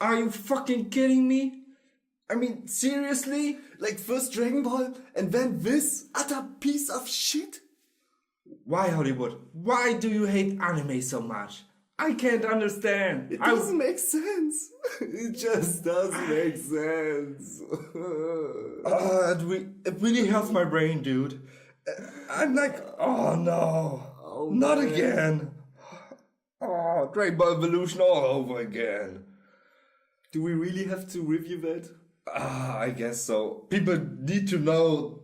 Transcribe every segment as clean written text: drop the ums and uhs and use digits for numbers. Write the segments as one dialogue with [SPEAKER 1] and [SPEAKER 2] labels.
[SPEAKER 1] Are you fucking kidding me? I mean, seriously?
[SPEAKER 2] Like first Dragon Ball and then this utter piece of shit?
[SPEAKER 1] Why, Hollywood? Why do you hate anime so much? I can't understand.
[SPEAKER 2] It doesn't make sense. It just doesn't make sense.
[SPEAKER 1] It really hurts my brain, dude. I'm like, oh no, not
[SPEAKER 2] man.
[SPEAKER 1] again. Oh, Dragon Ball Evolution all over again.
[SPEAKER 2] Do we really have to review that?
[SPEAKER 1] I guess so. People need to know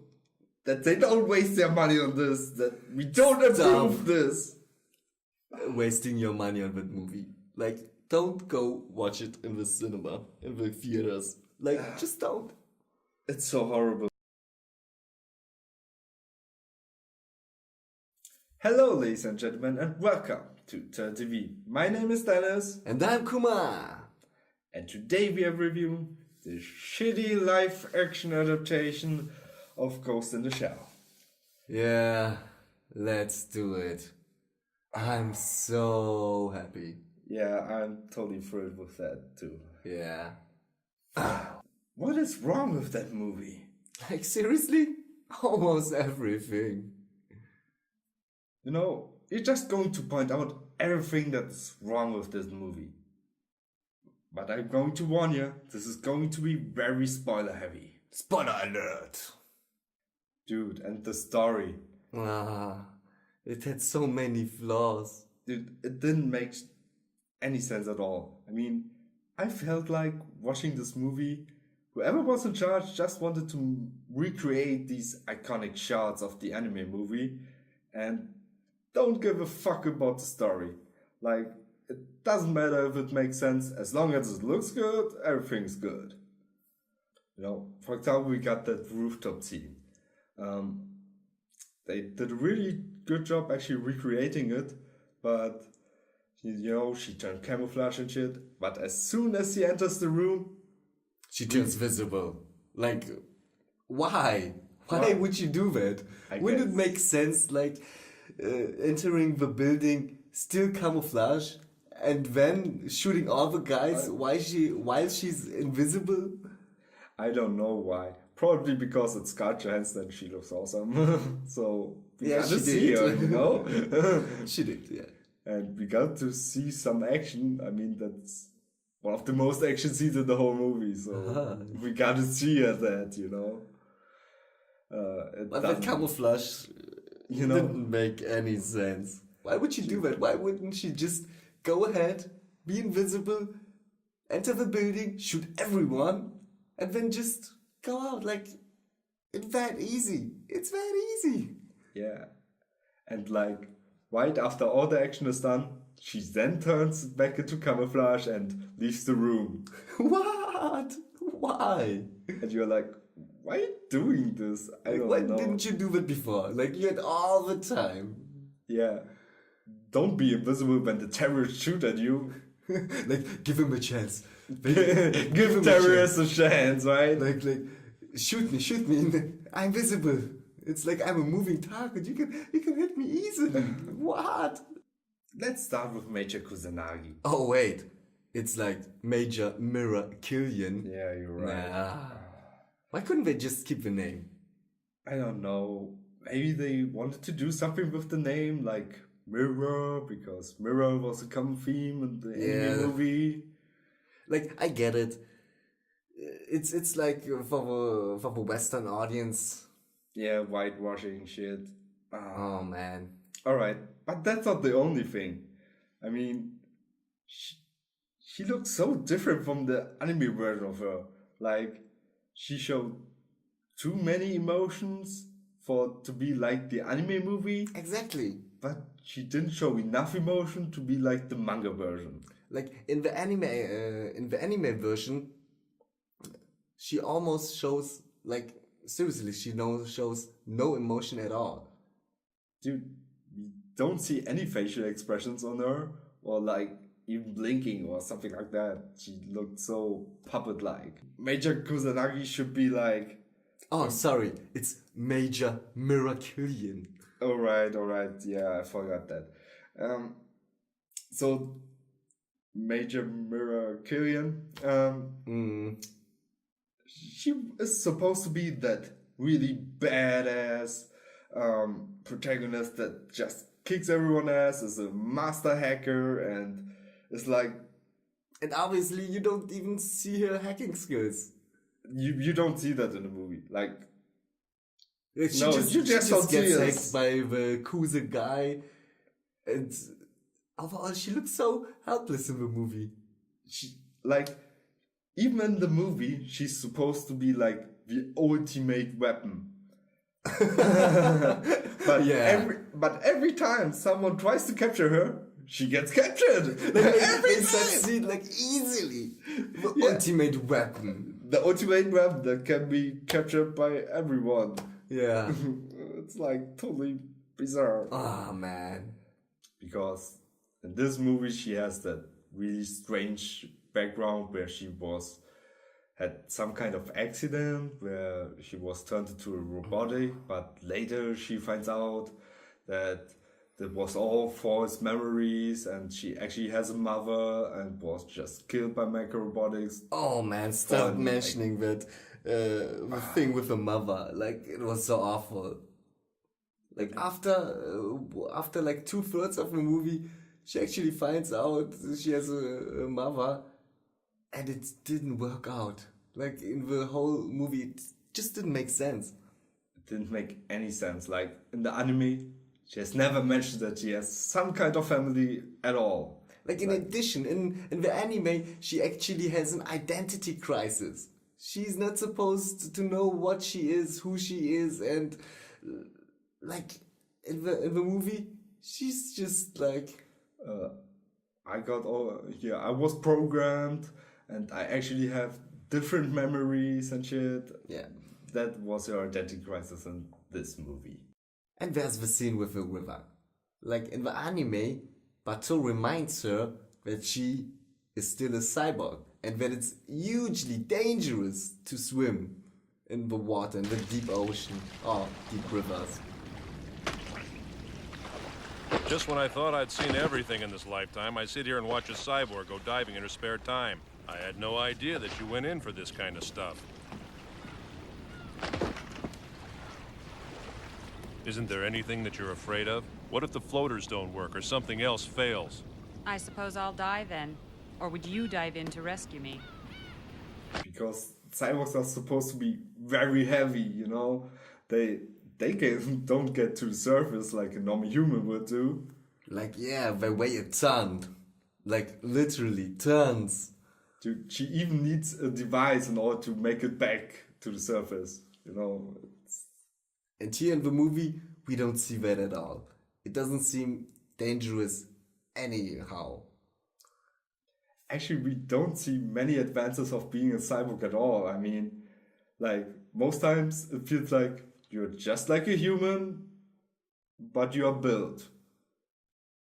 [SPEAKER 1] that they don't waste their money on this, that we don't approve this.
[SPEAKER 2] Wasting your money on that movie. Like, don't go watch it in the cinema, in the theaters. Like, just don't.
[SPEAKER 1] It's so horrible. Hello, ladies and gentlemen, and welcome to Turn TV. My name is Dennis.
[SPEAKER 2] And I'm Kuma.
[SPEAKER 1] And today we are reviewing the shitty live-action adaptation of Ghost in the Shell.
[SPEAKER 2] Yeah, let's do it. I'm so happy.
[SPEAKER 1] Yeah, I'm totally thrilled with that too.
[SPEAKER 2] Yeah.
[SPEAKER 1] What is wrong with that movie?
[SPEAKER 2] Like, seriously? Almost everything.
[SPEAKER 1] You know, you're just going to point out everything that's wrong with this movie. But I'm going to warn you, this is going to be very spoiler heavy.
[SPEAKER 2] Spoiler alert!
[SPEAKER 1] Dude, and the story.
[SPEAKER 2] It had so many flaws.
[SPEAKER 1] Dude, it didn't make any sense at all. I mean, I felt like watching this movie, whoever was in charge just wanted to recreate these iconic shots of the anime movie and don't give a fuck about the story. Like, it doesn't matter if it makes sense, as long as it looks good, everything's good. You know, for example, we got that rooftop scene. They did a really good job actually recreating it, but you know, she turned camouflage and shit, but as soon as she enters the room,
[SPEAKER 2] she turns visible. Like, why? Why would you do that? Wouldn't it make sense, like, entering the building, still camouflage, and then shooting all the guys while she's invisible?
[SPEAKER 1] I don't know why. Probably because it's Scarlett Johansson and she looks awesome. So we got to see her, you know?
[SPEAKER 2] She did, yeah.
[SPEAKER 1] And we got to see some action. I mean, that's one of the most action scenes in the whole movie. So we got to see her that, you know?
[SPEAKER 2] But that camouflage didn't make any sense. Why would she do that? Why wouldn't she just go ahead, be invisible, enter the building, shoot everyone, and then just go out? Like, it's that easy. It's that easy.
[SPEAKER 1] Yeah. And like, right after all the action is done, she then turns back into camouflage and leaves the room.
[SPEAKER 2] What? Why?
[SPEAKER 1] And you're like, why are you doing this? I don't know.
[SPEAKER 2] Why didn't you do that before? Like, you had all the time.
[SPEAKER 1] Yeah. Don't be invisible when the terrorists shoot at you.
[SPEAKER 2] Like, give him a chance.
[SPEAKER 1] Give terrorists a chance, right?
[SPEAKER 2] Like, shoot me. I'm visible. It's like I'm a moving target. You can hit me easily. What?
[SPEAKER 1] Let's start with Major Kusanagi.
[SPEAKER 2] Oh wait, it's like Major Mirror Killian.
[SPEAKER 1] Yeah, you're right.
[SPEAKER 2] Nah. Why couldn't they just keep the name?
[SPEAKER 1] I don't know. Maybe they wanted to do something with the name, like Mirror, because Mirror was a common theme in the anime movie.
[SPEAKER 2] Like, I get it. It's like for the Western audience.
[SPEAKER 1] Yeah, whitewashing shit.
[SPEAKER 2] Oh man.
[SPEAKER 1] Alright, but that's not the only thing. I mean, she looks so different from the anime version of her. Like, she showed too many emotions to be like the anime movie.
[SPEAKER 2] Exactly.
[SPEAKER 1] But she didn't show enough emotion to be like the manga version.
[SPEAKER 2] Like in the anime version, she almost shows, like, seriously, she shows no emotion at all.
[SPEAKER 1] Dude, we don't see any facial expressions on her, or like even blinking or something like that. She looked so puppet-like. Major Kusanagi should be like...
[SPEAKER 2] Oh, sorry, it's Major Mirror Killian.
[SPEAKER 1] Alright, yeah, I forgot that. So Major Mirror Killian. She is supposed to be that really badass protagonist that just kicks everyone ass, is a master hacker, and is like...
[SPEAKER 2] And obviously you don't even see her hacking skills.
[SPEAKER 1] You don't see that in the movie. Like...
[SPEAKER 2] She just gets hacked by the Kuze guy, and overall she looks so helpless in the movie.
[SPEAKER 1] Even in the movie, she's supposed to be like the ultimate weapon. But every time someone tries to capture her, she gets captured.
[SPEAKER 2] They succeed easily. The ultimate weapon.
[SPEAKER 1] The ultimate weapon that can be captured by everyone.
[SPEAKER 2] Yeah.
[SPEAKER 1] It's totally bizarre.
[SPEAKER 2] Oh man.
[SPEAKER 1] Because in this movie she has that really strange background where she had some kind of accident where she was turned into a robotic, but later she finds out that was all false memories and she actually has a mother and was just killed by microrobotics.
[SPEAKER 2] Oh man, stop mentioning that the thing with the mother. It was so awful. After 2/3 of the movie, she actually finds out she has a mother, and it didn't work out. In the whole movie, it just didn't make sense.
[SPEAKER 1] It didn't make any sense. In the anime, she has never mentioned that she has some kind of family at all.
[SPEAKER 2] In addition, in the anime, she actually has an identity crisis. She's not supposed to know what she is, who she is, and in the movie, she's just
[SPEAKER 1] I got all here. I was programmed, and I actually have different memories and shit.
[SPEAKER 2] Yeah,
[SPEAKER 1] that was her identity crisis in this movie.
[SPEAKER 2] And there's the scene with the river. In the anime, Bato reminds her that she is still a cyborg and that it's hugely dangerous to swim in the water, in the deep ocean or deep rivers.
[SPEAKER 3] Just when I thought I'd seen everything in this lifetime, I sit here and watch a cyborg go diving in her spare time. I had no idea that you went in for this kind of stuff. Isn't there anything that you're afraid of? What if the floaters don't work or something else fails?
[SPEAKER 4] I suppose I'll die then. Or would you dive in to rescue me?
[SPEAKER 1] Because cyborgs are supposed to be very heavy, They don't get to the surface like a normal human would do.
[SPEAKER 2] They weigh a ton. Literally tons.
[SPEAKER 1] Dude, she even needs a device in order to make it back to the surface,
[SPEAKER 2] And here in the movie, we don't see that at all. It doesn't seem dangerous anyhow.
[SPEAKER 1] Actually, we don't see many advances of being a cyborg at all. I mean, most times it feels like you're just like a human, but you're built.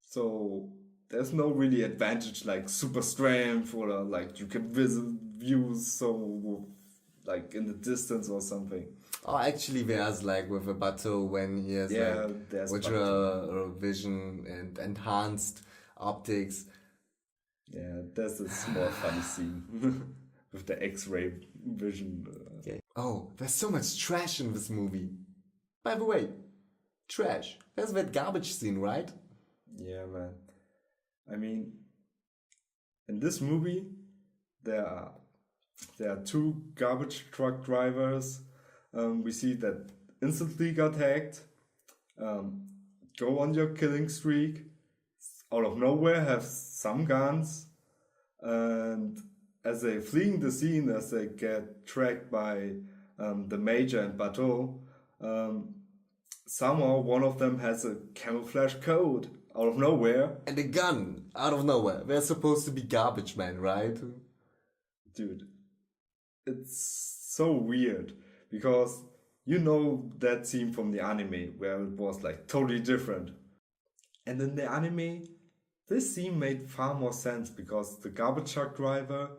[SPEAKER 1] So there's no really advantage like super strength or you can view so in the distance or something.
[SPEAKER 2] Oh, actually, there's with a Bato when he has ultra vision and enhanced optics.
[SPEAKER 1] Yeah, there's a small funny scene with the X-ray vision.
[SPEAKER 2] Okay. Oh, there's so much trash in this movie. By the way, trash. There's that garbage scene, right?
[SPEAKER 1] Yeah, man. I mean, in this movie, there are two garbage truck drivers. We see that instantly got hacked, go on your killing streak, out of nowhere have some guns, and as they fleeing the scene, as they get tracked by the Major and Bateau, somehow one of them has a camouflage code out of nowhere.
[SPEAKER 2] And a gun out of nowhere. They're supposed to be garbage men, right?
[SPEAKER 1] Dude, it's so weird. Because that scene from the anime where it was totally different. And in the anime, this scene made far more sense because the garbage truck driver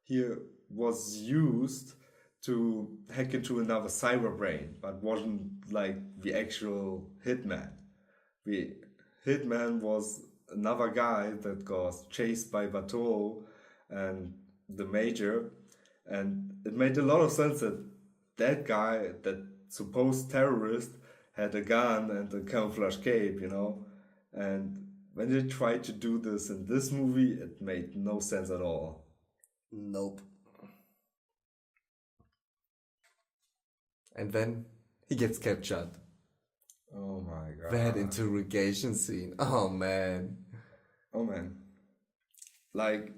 [SPEAKER 1] here was used to hack into another cyber brain, but wasn't the actual hitman. The hitman was another guy that got chased by Bato and the Major, and it made a lot of sense that that guy, that supposed terrorist, had a gun and a camouflage cape, you know? And when they tried to do this in this movie, it made no sense at all.
[SPEAKER 2] Nope. And then he gets captured.
[SPEAKER 1] Oh my god.
[SPEAKER 2] That interrogation scene. Oh man.
[SPEAKER 1] Oh man. Like,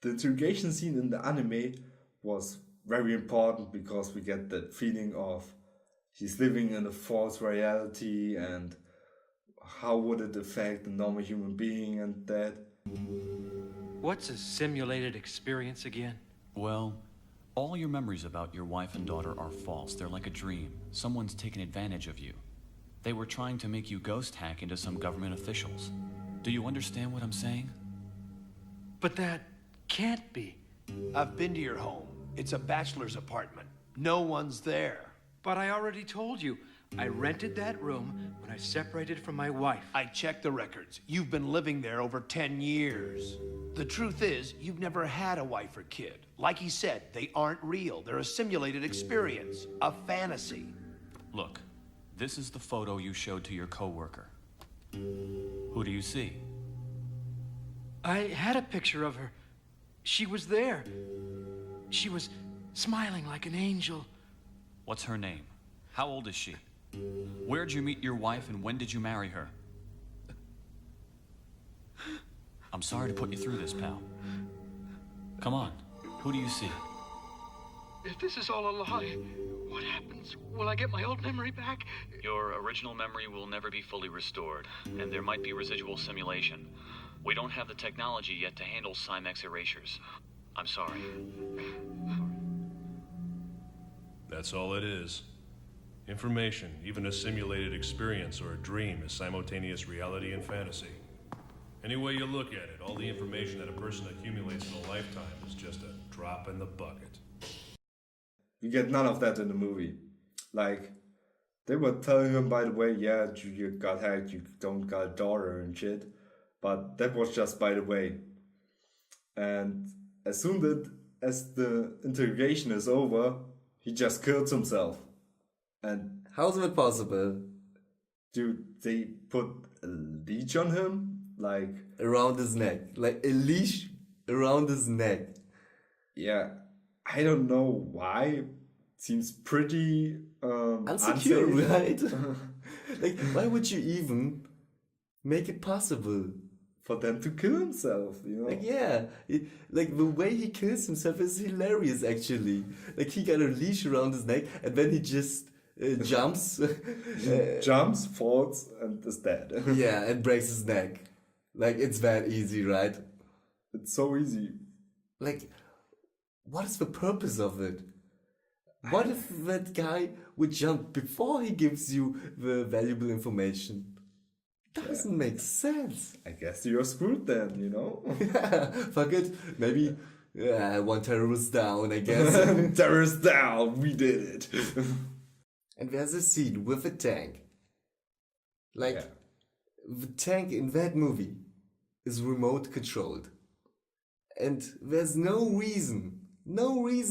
[SPEAKER 1] the interrogation scene in the anime was very important because we get that feeling of he's living in a false reality and how would it affect a normal human being and that.
[SPEAKER 5] What's a simulated experience again?
[SPEAKER 6] Well, all your memories about your wife and daughter are false. They're like a dream. Someone's taken advantage of you. They were trying to make you ghost hack into some government officials. Do you understand what I'm saying?
[SPEAKER 5] But that can't be.
[SPEAKER 7] I've been to your home. It's a bachelor's apartment. No one's there.
[SPEAKER 5] But I already told you, I rented that room when I separated from my wife.
[SPEAKER 7] I checked the records. You've been living there over 10 years. The truth is, you've never had a wife or kid. Like he said, they aren't real. They're a simulated experience, a fantasy.
[SPEAKER 6] Look, this is the photo you showed to your coworker. Who do you see?
[SPEAKER 5] I had a picture of her. She was there. She was smiling like an angel.
[SPEAKER 6] What's her name? How old is she? Where'd you meet your wife and when did you marry her? I'm sorry to put you through this, pal. Come on, who do you see?
[SPEAKER 5] If this is all a lie, what happens? Will I get my old memory back?
[SPEAKER 6] Your original memory will never be fully restored, and there might be residual simulation. We don't have the technology yet to handle Cymex erasures. I'm sorry.
[SPEAKER 3] That's all it is. Information, even a simulated experience or a dream, is simultaneous reality and fantasy. Any way you look at it, all the information that a person accumulates in a lifetime is just a drop in the bucket.
[SPEAKER 1] You get none of that in the movie. Like, they were telling him, by the way, yeah, you got hacked, you don't got a daughter and shit. But that was just by the way. And as soon as the interrogation is over, he just kills himself. And
[SPEAKER 2] how's it possible?
[SPEAKER 1] Dude, they put a leash on him? Like,
[SPEAKER 2] around his neck. Like a leash around his neck.
[SPEAKER 1] Yeah, I don't know why. Seems pretty
[SPEAKER 2] unsecure,
[SPEAKER 1] unsafe.
[SPEAKER 2] right? Like, why would you even make it possible
[SPEAKER 1] for them to kill himself? You know?
[SPEAKER 2] Like, yeah, like the way he kills himself is hilarious. Actually, like he got a leash around his neck and then he just jumps,
[SPEAKER 1] jumps, falls, and is dead.
[SPEAKER 2] Yeah, and breaks his neck. Like, it's that easy, right?
[SPEAKER 1] It's so easy.
[SPEAKER 2] Like, what is the purpose of it? What if that guy would jump before he gives you the valuable information? Doesn't make sense.
[SPEAKER 1] I guess you're screwed then, you know?
[SPEAKER 2] Yeah, fuck it. Maybe one terrorist down, I guess.
[SPEAKER 1] Terrorist down, we did it.
[SPEAKER 2] And there's a scene with a tank. Like, the tank in that movie is remote controlled. And there's no reason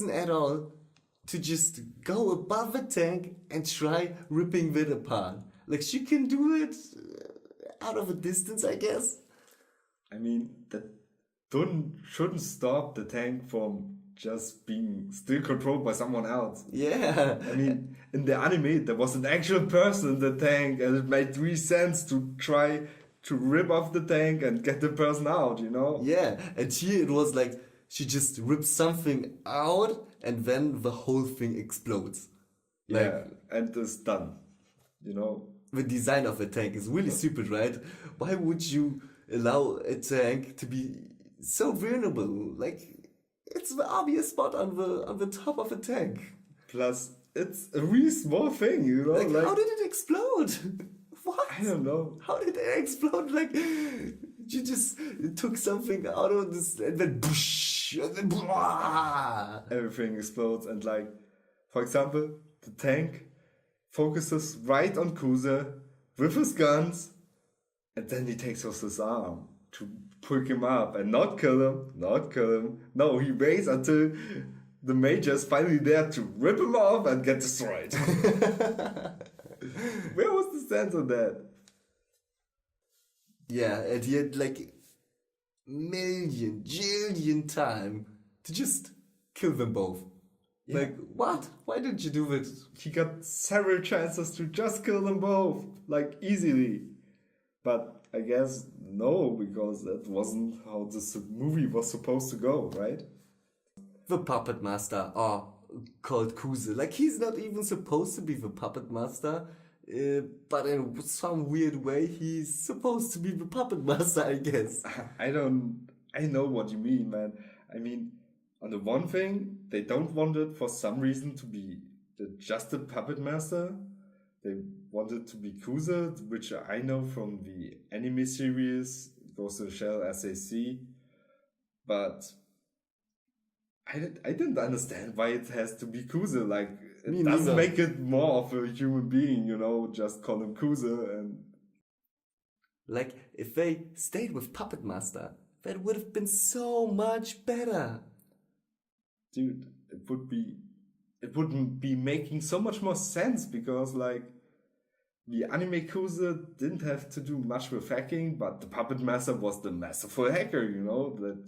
[SPEAKER 2] at all to just go above the tank and try ripping it apart. Like, she can do it out of a distance, I guess.
[SPEAKER 1] I mean, that shouldn't stop the tank from just being still controlled by someone else.
[SPEAKER 2] Yeah.
[SPEAKER 1] I mean, in the anime, there was an actual person in the tank, and it made 3 cents to try to rip off the tank and get the person out, you know?
[SPEAKER 2] Yeah, and here it was like, she just rips something out, and then the whole thing explodes. Like,
[SPEAKER 1] yeah, and it's done, you know?
[SPEAKER 2] The design of a tank is really stupid, right? Why would you allow a tank to be so vulnerable? Like, it's the obvious spot on the top of a tank.
[SPEAKER 1] Plus, it's a really small thing, you know?
[SPEAKER 2] Like how did it explode? What?
[SPEAKER 1] I don't know.
[SPEAKER 2] How did it explode? Like, you just took something out of this, and then boosh, and then blah.
[SPEAKER 1] Everything explodes, and like, for example, the tank focuses right on Kuze with his guns, And then he takes off his arm to pick him up and not kill him. No, he waits until the Major's finally there to rip him off and get destroyed. Where was the sense of that?
[SPEAKER 2] Yeah, and he had like jillion time to just kill them both.
[SPEAKER 1] Yeah.
[SPEAKER 2] Like, what? Why didn't you do it?
[SPEAKER 1] He got several chances to just kill them both, like easily. But I guess no, because that wasn't how this movie was supposed to go, right?
[SPEAKER 2] The puppet master, called Kuse. Like, he's not even supposed to be the puppet master, but in some weird way, he's supposed to be the puppet master, I guess.
[SPEAKER 1] I know what you mean, man. I mean, on the one thing, they don't want it for some reason to be just a puppet master. They wanted to be Kuse, which I know from the anime series, Ghost in the Shell SAC. But I didn't understand why it has to be Kuse. Like, it doesn't make it more of a human being, just call him Kuse. And
[SPEAKER 2] like, if they stayed with Puppet Master, that would have been so much better.
[SPEAKER 1] Dude, it wouldn't be making so much more sense because, like, the anime Kuse didn't have to do much with hacking, but the Puppet Master was the masterful hacker, that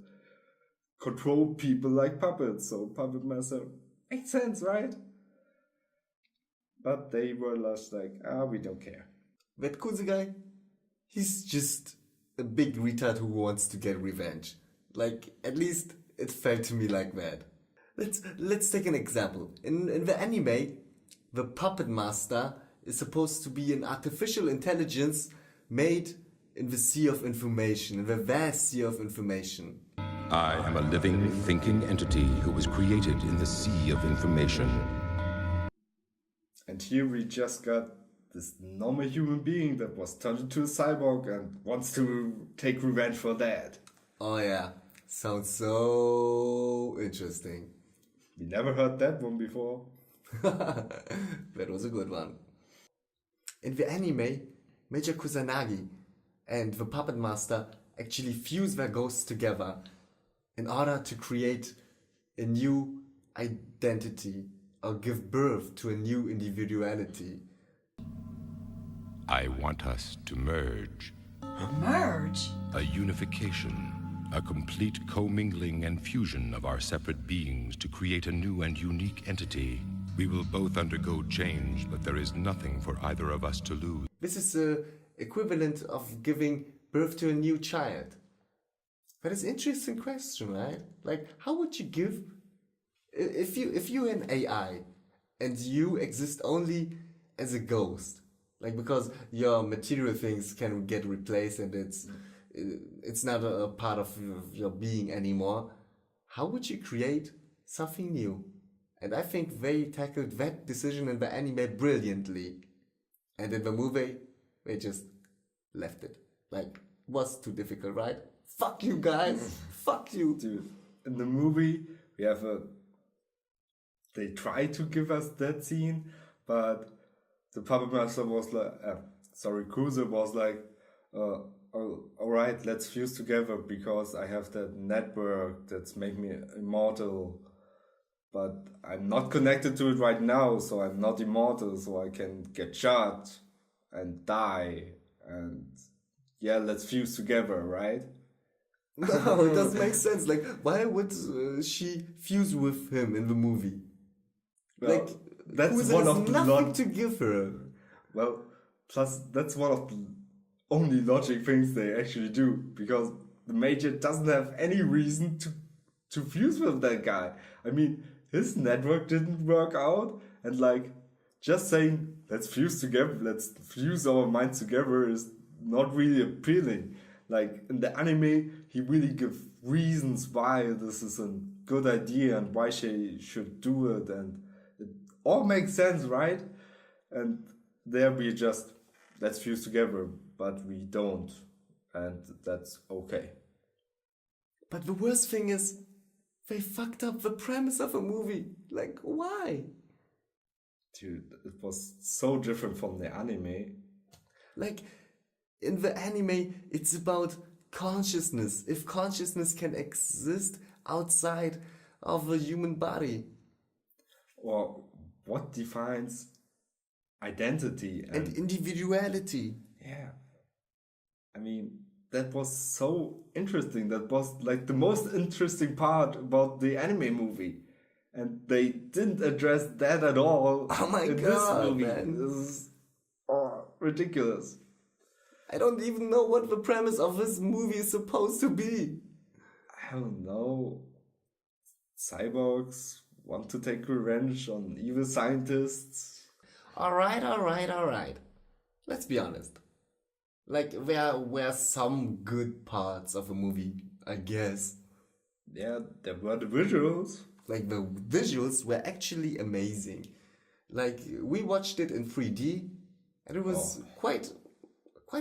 [SPEAKER 1] controlled people like puppets. So Puppet Master makes sense, right? But they were just like, we don't care.
[SPEAKER 2] That Kuse guy, he's just a big retard who wants to get revenge. Like, at least it felt to me like that. Let's take an example. In the anime, the Puppet Master is supposed to be an artificial intelligence made in the sea of information, in the vast sea of information.
[SPEAKER 8] I am a living, thinking entity who was created in the sea of information.
[SPEAKER 1] And here we just got this normal human being that was turned into a cyborg and wants to take revenge for that.
[SPEAKER 2] Oh yeah, sounds so interesting.
[SPEAKER 1] We never heard that one before.
[SPEAKER 2] That was a good one. In the anime, Major Kusanagi and the Puppet Master actually fuse their ghosts together in order to create a new identity or give birth to a new individuality.
[SPEAKER 8] I want us to merge.
[SPEAKER 4] Merge?
[SPEAKER 8] A unification, a complete commingling and fusion of our separate beings to create a new and unique entity. We will both undergo change, but there is nothing for either of us to lose.
[SPEAKER 2] This is the equivalent of giving birth to a new child. That is an interesting question, right? Like, how would you give... If you're an AI and you exist only as a ghost, like, because your material things can get replaced and it's not a part of your being anymore, how would you create something new? And I think they tackled that decision in the anime brilliantly. And in the movie, they just left it. Like, was too difficult, right? Fuck you guys! Fuck you!
[SPEAKER 1] Dude, in the movie, we have they try to give us that scene, but the Puppet Master was like, Kuse was like, alright, let's fuse together because I have that network that's make me immortal. But I'm not connected to it right now, so I'm not immortal, so I can get shot and die. And yeah, let's fuse together, right?
[SPEAKER 2] No, it doesn't make sense. Like, why would she fuse with him in the movie?
[SPEAKER 1] Well,
[SPEAKER 2] like,
[SPEAKER 1] that's one of the
[SPEAKER 2] nothing to give her.
[SPEAKER 1] Well, plus that's one of the only logic things they actually do, because the Major doesn't have any reason to fuse with that guy. I mean, his network didn't work out, and like, just saying, let's fuse together, let's fuse our minds together is not really appealing. Like, in the anime, he really gives reasons why this is a good idea and why she should do it, and it all makes sense, right? And there we just, let's fuse together, but we don't, and that's okay.
[SPEAKER 2] But the worst thing is, they fucked up the premise of a movie. Like, why?
[SPEAKER 1] Dude, it was so different from the anime.
[SPEAKER 2] Like, In the anime, it's about consciousness. If consciousness can exist outside of a human body.
[SPEAKER 1] Or what defines identity
[SPEAKER 2] And individuality.
[SPEAKER 1] Yeah. I mean, that was so interesting. That was like the most interesting part about the anime movie. And they didn't address that at all.
[SPEAKER 2] Oh my
[SPEAKER 1] in
[SPEAKER 2] god,
[SPEAKER 1] this movie.
[SPEAKER 2] man.
[SPEAKER 1] This is ridiculous.
[SPEAKER 2] I don't even know what the premise of this movie is supposed to be.
[SPEAKER 1] I don't know. Cyborgs want to take revenge on evil scientists.
[SPEAKER 2] Alright. Let's be honest. Like, there were some good parts of the movie, I guess.
[SPEAKER 1] Yeah, there were the visuals.
[SPEAKER 2] Like, the visuals were actually amazing. Like, we watched it in 3D, and it was quite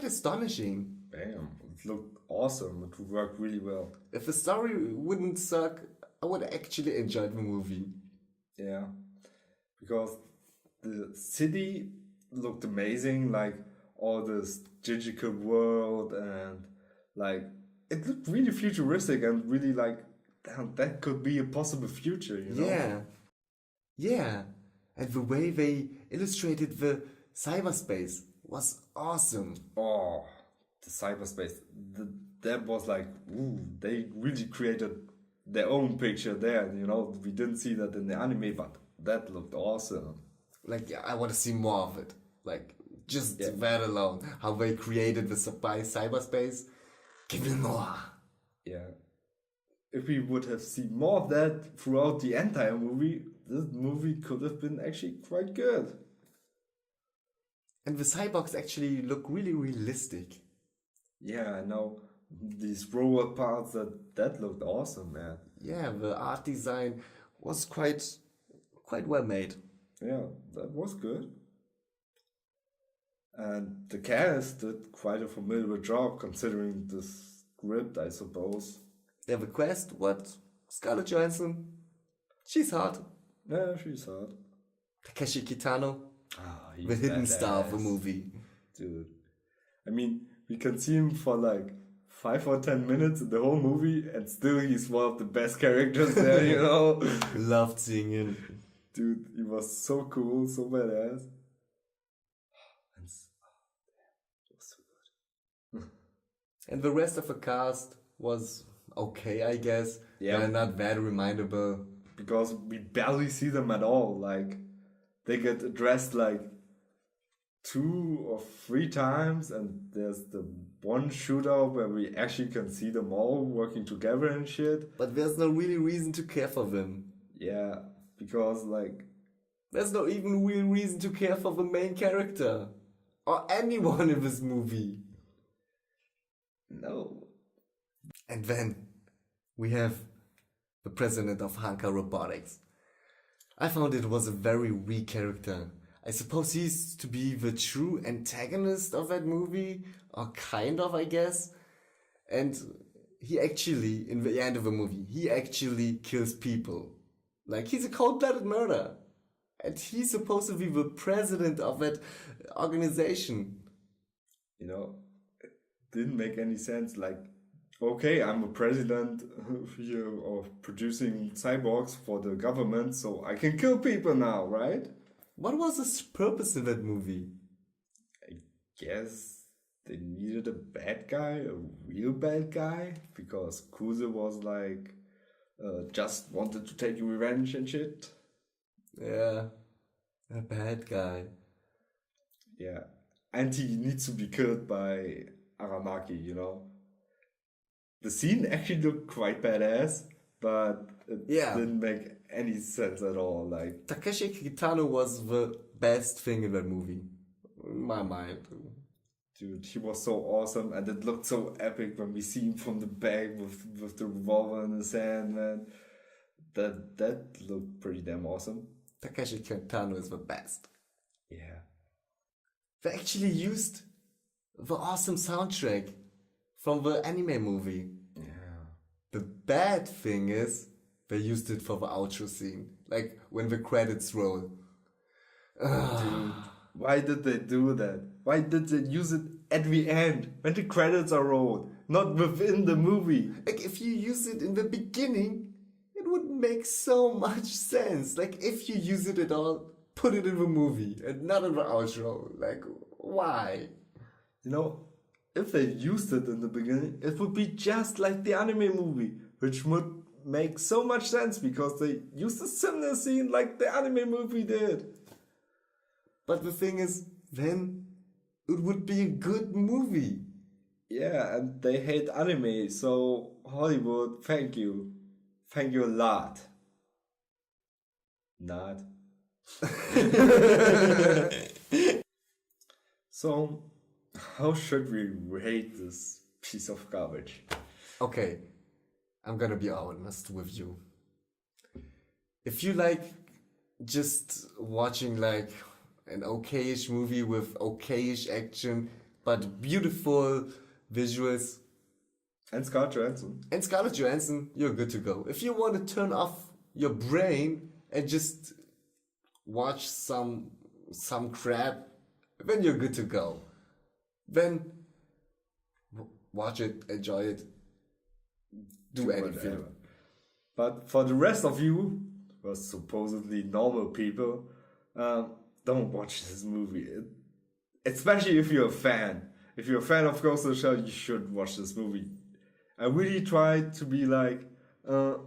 [SPEAKER 2] astonishing.
[SPEAKER 1] Bam, it looked awesome. It worked really well.
[SPEAKER 2] If the story wouldn't suck, I would actually enjoy the movie.
[SPEAKER 1] Yeah, because the city looked amazing, like all this digital world, and like it looked really futuristic and really like, damn, that could be a possible future, you know?
[SPEAKER 2] Yeah. And the way they illustrated the cyberspace was awesome.
[SPEAKER 1] Oh, the cyberspace. That was like, ooh, they really created their own picture there, you know? We didn't see that in the anime, but that looked awesome.
[SPEAKER 2] Like, I want to see more of it. Like, just that alone. How they created the cyberspace. Give me more.
[SPEAKER 1] Yeah. If we would have seen more of that throughout the entire movie, this movie could have been actually quite good.
[SPEAKER 2] And the cyborgs actually look really realistic.
[SPEAKER 1] Yeah, I know. These robot parts, that looked awesome, man.
[SPEAKER 2] Yeah, the art design was quite well made.
[SPEAKER 1] Yeah, that was good. And the cast did quite a formidable job considering the script, I suppose.
[SPEAKER 2] Yeah, the quest, what? Scarlett Johansson, she's hot.
[SPEAKER 1] Yeah, she's hot.
[SPEAKER 2] Takeshi Kitano,
[SPEAKER 1] He's
[SPEAKER 2] the hidden
[SPEAKER 1] badass.
[SPEAKER 2] star of the movie.
[SPEAKER 1] Dude. I mean, we can see him for like 5 or 10 minutes in the whole movie, and still he's one of the best characters there, you know?
[SPEAKER 2] Loved seeing him.
[SPEAKER 1] Dude, he was so cool, so badass. And it was so good.
[SPEAKER 2] And the rest of the cast was okay, I guess.
[SPEAKER 1] Yeah.
[SPEAKER 2] They're not very remindable.
[SPEAKER 1] Because we barely see them at all. Like, they get addressed like 2 or 3 times, and there's the one shootout where we actually can see them all working together and shit.
[SPEAKER 2] But there's no really reason to care for them.
[SPEAKER 1] Yeah, because like...
[SPEAKER 2] There's no even real reason to care for the main character. Or anyone in this movie.
[SPEAKER 1] No.
[SPEAKER 2] And then we have the president of Hanka Robotics. I found it was a very weak character. I suppose he's to be the true antagonist of that movie, or kind of, I guess. And he actually, in the end of the movie, he actually kills people. Like, he's a cold-blooded murderer. And he's supposed to be the president of that organization.
[SPEAKER 1] You know, it didn't make any sense. Like, okay, I'm a president here of producing cyborgs for the government, so I can kill people now, right?
[SPEAKER 2] What was his purpose in that movie?
[SPEAKER 1] I guess they needed a bad guy, a real bad guy, because Kuze was like, just wanted to take revenge and shit.
[SPEAKER 2] Yeah, a bad guy.
[SPEAKER 1] Yeah, and he needs to be killed by Aramaki, you know? The scene actually looked quite badass, but it didn't make any sense at all. Like,
[SPEAKER 2] Takeshi Kitano was the best thing in that movie, in my mind.
[SPEAKER 1] dude, he was so awesome, and it looked so epic when we see him from the back with the revolver in his hand, man. That looked pretty damn awesome.
[SPEAKER 2] Takeshi Kitano is the best.
[SPEAKER 1] Yeah.
[SPEAKER 2] They actually used the awesome soundtrack from the anime movie.
[SPEAKER 1] Yeah.
[SPEAKER 2] The bad thing is, they used it for the outro scene. Like, when the credits roll.
[SPEAKER 1] Dude, why did they do that? Why did they use it at the end, when the credits are rolled, not within the movie.
[SPEAKER 2] Like, if you use it in the beginning, it would make so much sense. Like, if you use it at all, put it in the movie and not in the outro. Like, why?
[SPEAKER 1] You know, if they used it in the beginning, it would be just like the anime movie, which would make so much sense because they used a similar scene like the anime movie did.
[SPEAKER 2] But the thing is, then it would be a good movie.
[SPEAKER 1] Yeah, and they hate anime, so Hollywood, thank you. Thank you a lot. Not. So, how should we rate this piece of garbage?
[SPEAKER 2] Okay, I'm gonna be honest with you. If you like just watching like an okayish movie with okayish action, but beautiful visuals,
[SPEAKER 1] And Scarlett Johansson.
[SPEAKER 2] and Scarlett Johansson, you're good to go. If you want to turn off your brain and just watch some crap, then you're good to go. Then watch it, enjoy it, do anything.
[SPEAKER 1] Whatever. But for the rest of you, who are supposedly normal people, don't watch this movie. Especially if you're a fan. If you're a fan of Ghost in the Shell, you should watch this movie. I really tried to be like, to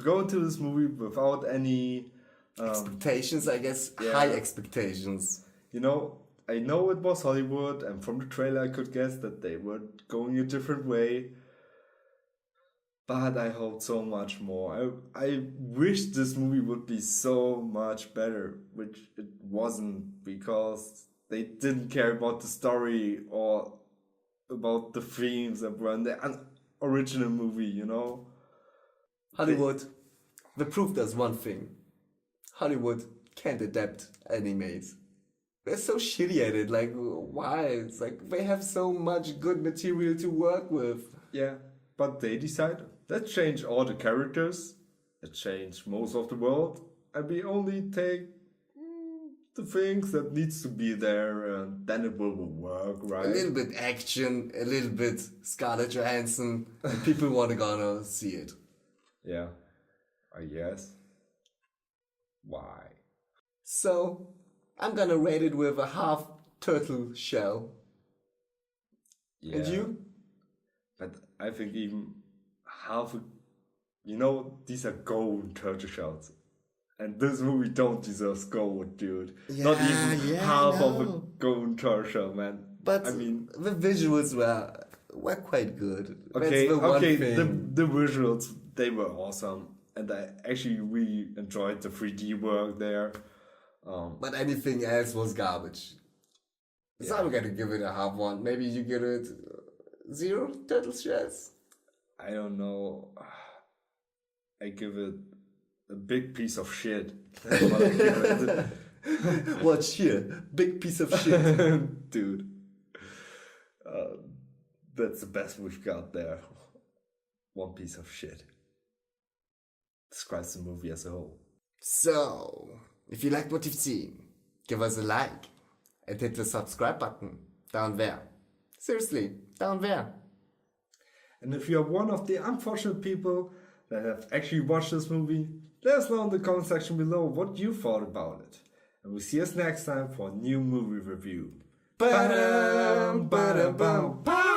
[SPEAKER 1] go into this movie without any
[SPEAKER 2] Expectations, I guess,
[SPEAKER 1] yeah.
[SPEAKER 2] high expectations.
[SPEAKER 1] You know, I know it was Hollywood, and from the trailer I could guess that they were going a different way. But I hoped so much more. I wish this movie would be so much better, which it wasn't, because they didn't care about the story or about the themes that were in the original movie, you know?
[SPEAKER 2] Hollywood, the proof does one thing. Hollywood can't adapt animes. They're so shitty at it, like, why? It's like, they have so much good material to work with.
[SPEAKER 1] Yeah, but they decided, let's change all the characters, let's change most of the world, and we only take the things that needs to be there, and then it will work, right?
[SPEAKER 2] A little bit action, a little bit Scarlett Johansson, and people want to gonna see it.
[SPEAKER 1] Yeah, I guess. Why?
[SPEAKER 2] So, I'm gonna rate it with a half turtle shell.
[SPEAKER 1] Yeah.
[SPEAKER 2] And you?
[SPEAKER 1] But I think even half, you know, these are gold turtle shells. And this movie don't deserve gold, dude. Not even half of a golden turtle shell, man.
[SPEAKER 2] But
[SPEAKER 1] I mean,
[SPEAKER 2] the visuals were quite good.
[SPEAKER 1] okay,
[SPEAKER 2] That's the one
[SPEAKER 1] okay,
[SPEAKER 2] thing.
[SPEAKER 1] the visuals, they were awesome. And I actually really enjoyed the 3D work there.
[SPEAKER 2] But anything else was garbage. So I'm gonna give it a half one. Maybe you give it 0 turtle shells.
[SPEAKER 1] I don't know. I give it a big piece of shit. That's what I give it.
[SPEAKER 2] Watch here, big piece of shit.
[SPEAKER 1] Dude. That's the best we've got there. One piece of shit. Describes the movie as a whole.
[SPEAKER 2] So, if you liked what you've seen, give us a like and hit the subscribe button down there. Seriously, down there.
[SPEAKER 1] And if you're one of the unfortunate people that have actually watched this movie, let us know in the comment section below what you thought about it. And we'll see us next time for a new movie review.
[SPEAKER 2] Ba-dum, ba-dum, bum, bum.